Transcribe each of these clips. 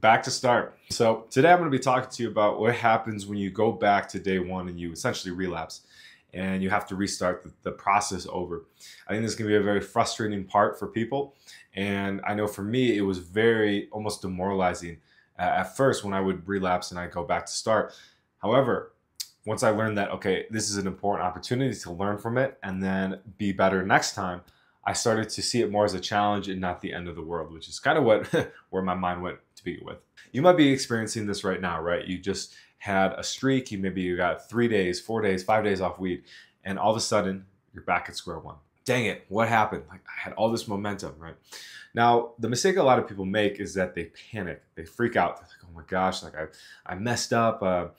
Back to start. So today I'm going to be talking to you about what happens when you go back to day one and you essentially relapse and you have to restart the process over. I think this can be a very frustrating part for people. And I know for me, it was very almost demoralizing at first when I would relapse and I go back to start. However, once I learned that, okay, this is an important opportunity to learn from it and then be better next time, I started to see it more as a challenge and not the end of the world, which is kind of what where my mind went to begin with. You might be experiencing this right now, right? You just had a streak. You got 3 days, 4 days, 5 days off weed, and all of a sudden you're back at square one. Dang it, what happened? Like I had all this momentum, right? Now, the mistake a lot of people make is that they panic, they freak out. They're like, oh my gosh, like I messed up.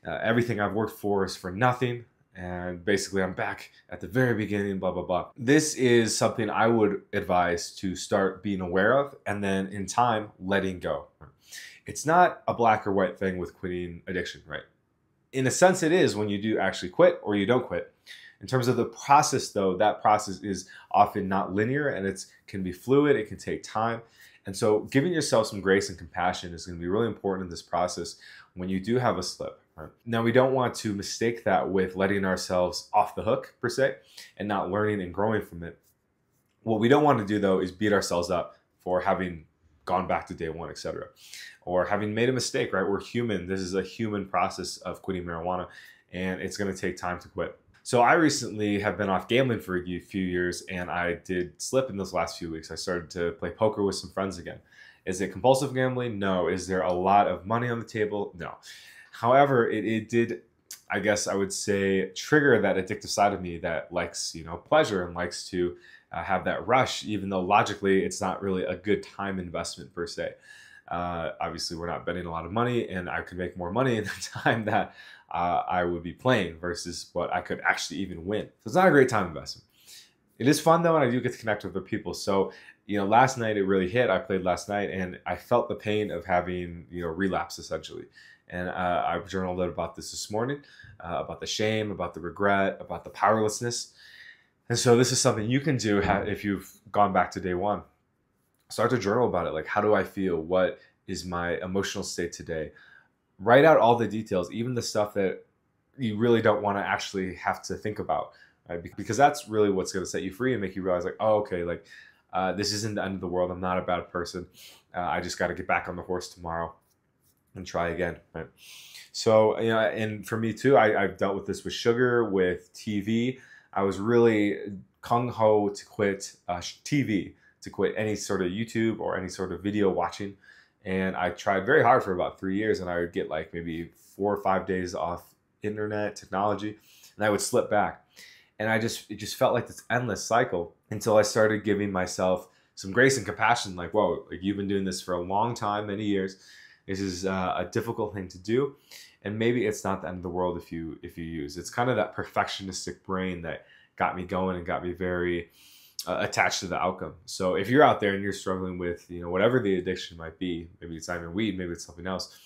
Everything I've worked for is for nothing. And basically I'm back at the very beginning, blah, blah, blah. This is something I would advise to start being aware of and then in time, letting go. It's not a black or white thing with quitting addiction, right? In a sense it is when you do actually quit or you don't quit. In terms of the process though, that process is often not linear and it can be fluid, it can take time. And so giving yourself some grace and compassion is going to be really important in this process when you do have a slip. Right? Now, we don't want to mistake that with letting ourselves off the hook, per se, and not learning and growing from it. What we don't want to do, though, is beat ourselves up for having gone back to day one, etc., or having made a mistake, right? We're human. This is a human process of quitting marijuana, and it's going to take time to quit. So I recently have been off gambling for a few years, and I did slip in those last few weeks. I started to play poker with some friends again. Is it compulsive gambling? No. Is there a lot of money on the table? No. However, it did, I guess I would say, trigger that addictive side of me that likes, pleasure and likes to have that rush, even though logically it's not really a good time investment per se. Obviously, we're not betting a lot of money, and I could make more money in the time that I would be playing versus what I could actually even win. So it's not a great time investment. It is fun though, and I do get to connect with other people. So, last night it really hit. I played last night, and I felt the pain of having, relapse essentially. And I journaled about this morning, about the shame, about the regret, about the powerlessness. And so this is something you can do if you've gone back to day one. Start to journal about it. Like, how do I feel? What is my emotional state today? Write out all the details, even the stuff that you really don't want to actually have to think about, right? Because that's really what's going to set you free and make you realize, like, oh, okay, like this isn't the end of the world. I'm not a bad person. I just got to get back on the horse tomorrow and try again, right? So, and for me too, I've dealt with this with sugar, with TV. I was really kung-ho to quit TV, to quit any sort of YouTube or any sort of video watching. And I tried very hard for about 3 years, and I would get like maybe 4 or 5 days off internet, technology, and I would slip back. And it just felt like this endless cycle until I started giving myself some grace and compassion. Like, whoa, like you've been doing this for a long time, many years. This is a difficult thing to do, and maybe it's not the end of the world if you use. It's kind of that perfectionistic brain that got me going and got me very attached to the outcome. So if you're out there and you're struggling with whatever the addiction might be, maybe it's not even weed, maybe it's something else,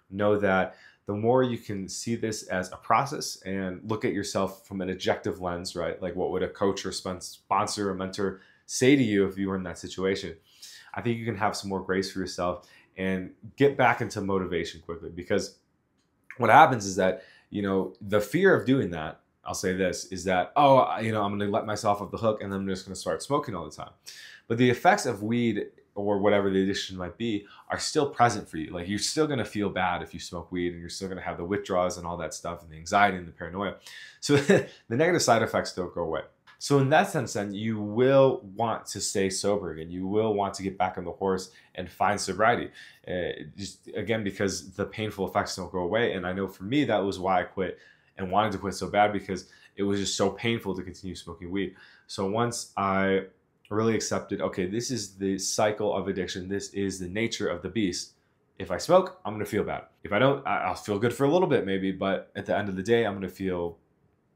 know that the more you can see this as a process and look at yourself from an objective lens, right? Like what would a coach or sponsor or mentor say to you if you were in that situation? I think you can have some more grace for yourself and get back into motivation quickly, because what happens is that, the fear of doing that, I'll say this, is that, I'm going to let myself off the hook and then I'm just going to start smoking all the time. But the effects of weed or whatever the addiction might be are still present for you. Like you're still going to feel bad if you smoke weed, and you're still going to have the withdrawals and all that stuff and the anxiety and the paranoia. So the negative side effects don't go away. So in that sense, then you will want to stay sober again. You will want to get back on the horse and find sobriety. Just again, because the painful effects don't go away. And I know for me, that was why I quit and wanted to quit so bad, because it was just so painful to continue smoking weed. So once I really accepted, okay, this is the cycle of addiction. This is the nature of the beast. If I smoke, I'm going to feel bad. If I don't, I'll feel good for a little bit maybe, but at the end of the day, I'm going to feel,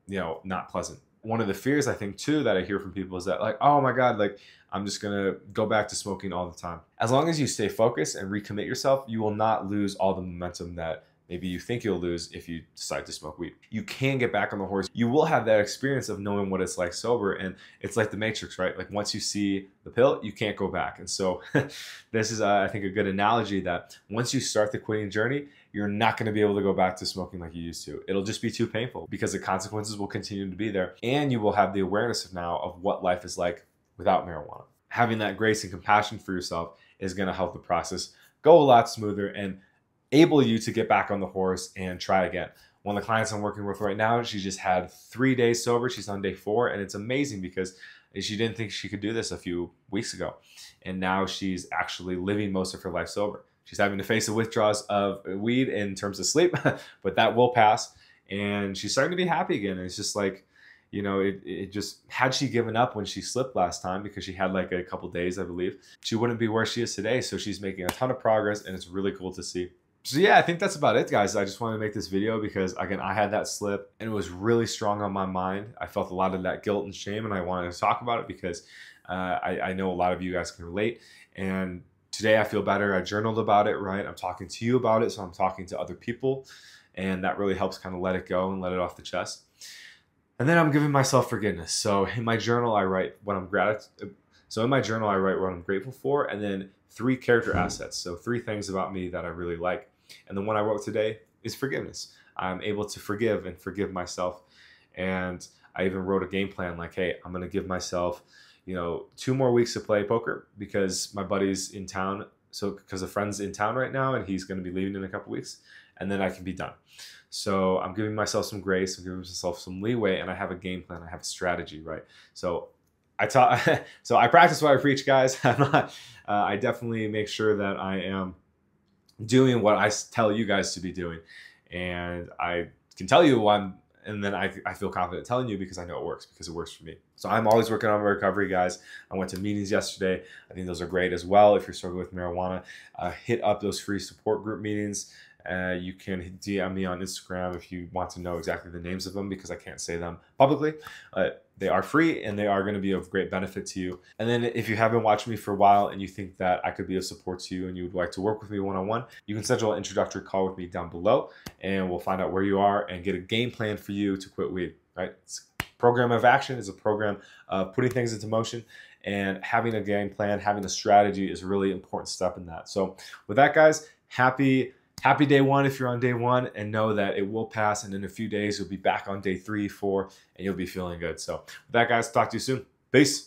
not pleasant. One of the fears I think too that I hear from people is that like, oh my God, like I'm just going to go back to smoking all the time. As long as you stay focused and recommit yourself, you will not lose all the momentum that maybe you think you'll lose if you decide to smoke weed. You can get back on the horse. You will have that experience of knowing what it's like sober, and it's like the Matrix, right? Like once you see the pill, you can't go back. And so this is, I think, a good analogy that once you start the quitting journey, you're not going to be able to go back to smoking like you used to. It'll just be too painful because the consequences will continue to be there. And you will have the awareness of now of what life is like without marijuana. Having that grace and compassion for yourself is going to help the process go a lot smoother and able you to get back on the horse and try again. One of the clients I'm working with right now, she just had 3 days sober. She's on day 4, and it's amazing because she didn't think she could do this a few weeks ago. And now she's actually living most of her life sober. She's having to face the withdrawals of weed in terms of sleep, but that will pass. And she's starting to be happy again. And it's just like, you know, it just, had she given up when she slipped last time, because she had like a couple days, I believe, she wouldn't be where she is today. So she's making a ton of progress, and it's really cool to see. So yeah, I think that's about it, guys. I just wanted to make this video because, again, I had that slip and it was really strong on my mind. I felt a lot of that guilt and shame, and I wanted to talk about it because I know a lot of you guys can relate. And today I feel better. I journaled about it, right? I'm talking to you about it, so I'm talking to other people, and that really helps kind of let it go and let it off the chest. And then I'm giving myself forgiveness. So in my journal, I write what I'm grateful for, and then 3 character assets. So 3 things about me that I really like. And the one I wrote today is forgiveness. I'm able to forgive and forgive myself. And I even wrote a game plan like, hey, I'm going to give myself, 2 more weeks to play poker because my buddy's in town. So because a friend's in town right now, and he's going to be leaving in a couple weeks, and then I can be done. So I'm giving myself some grace, I'm giving myself some leeway, and I have a game plan. I have a strategy, right? So I practice what I preach, guys. I definitely make sure that I am doing what I tell you guys to be doing. And I can tell you and then I feel confident telling you because I know it works, because it works for me. So I'm always working on my recovery, guys. I went to meetings yesterday. I think those are great as well. If you're struggling with marijuana, hit up those free support group meetings. You can DM me on Instagram if you want to know exactly the names of them, because I can't say them publicly. They are free, and they are going to be of great benefit to you. And then if you haven't watched me for a while and you think that I could be of support to you and you would like to work with me one-on-one, you can schedule an introductory call with me down below, and we'll find out where you are and get a game plan for you to quit weed, right? It's a program of action. It's a program of putting things into motion, and having a game plan, having a strategy is a really important step in that. So with that, guys, happy day 1 if you're on day 1, and know that it will pass, and in a few days you'll be back on day 3, 4, and you'll be feeling good. So with that, guys, talk to you soon. Peace.